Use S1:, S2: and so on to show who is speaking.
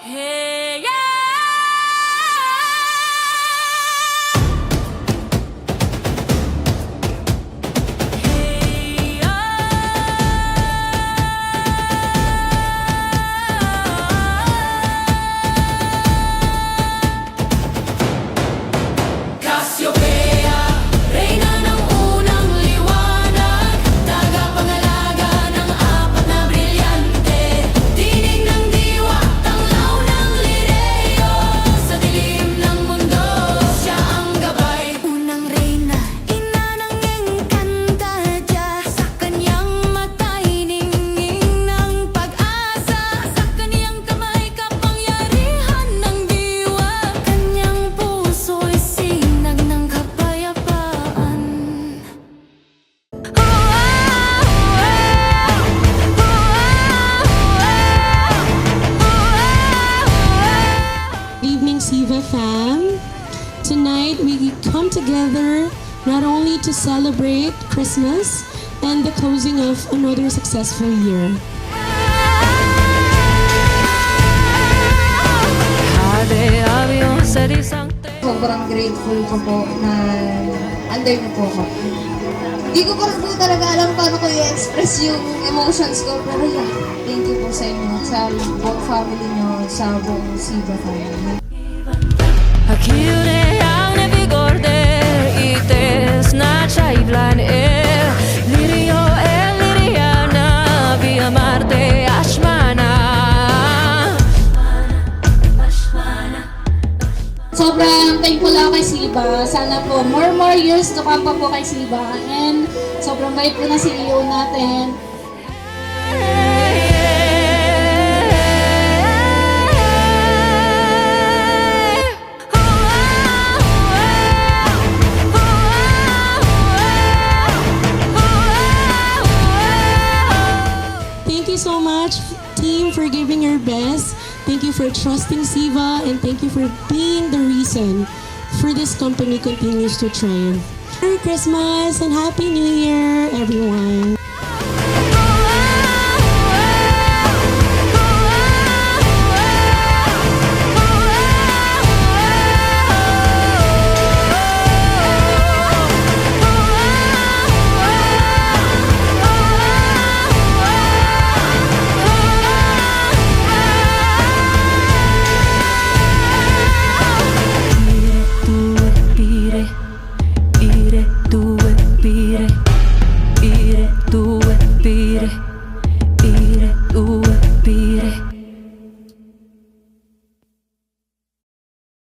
S1: Hey, yeah. Hey, Cassiopeia, reyna ng unang liwanag, tagapangalaga ng apat na brilyante, tinig ng diwa, tanglaw ng lireyo, sa dilim ng mundo, siya ang gabay. Unang reyna, ina ng Encantadia, sa kanyang mata'y ningning ng pag-asa, sa kanyang kamay kapangyarihan ng diwa, kanyang puso'y sinag ng kapayapaan.
S2: Good evening, Siva fam. Tonight we come together not only to celebrate Christmas and the closing of another successful year.
S3: Sobrang grateful ko po na under niyo po ako. Hindi ko pa rin po talaga alam paano ko i-express yung emotions ko. Pero yeah, thank you po sa inyo, sa buong family niyo, sa buong Siva family.
S1: Achille ang nevigorde, ites na chaiblan lirio liriana, via Marte, Ashmana.
S4: Sobrang thankful ako kay Siva. Sana po more years to come pa po kay Siva. And sobrang bait po na CEO natin.
S2: Thank you so much, team, for giving your best. Thank you for trusting Siva, and thank you for being the reason for this company continues to triumph. Merry Christmas and Happy New Year, everyone.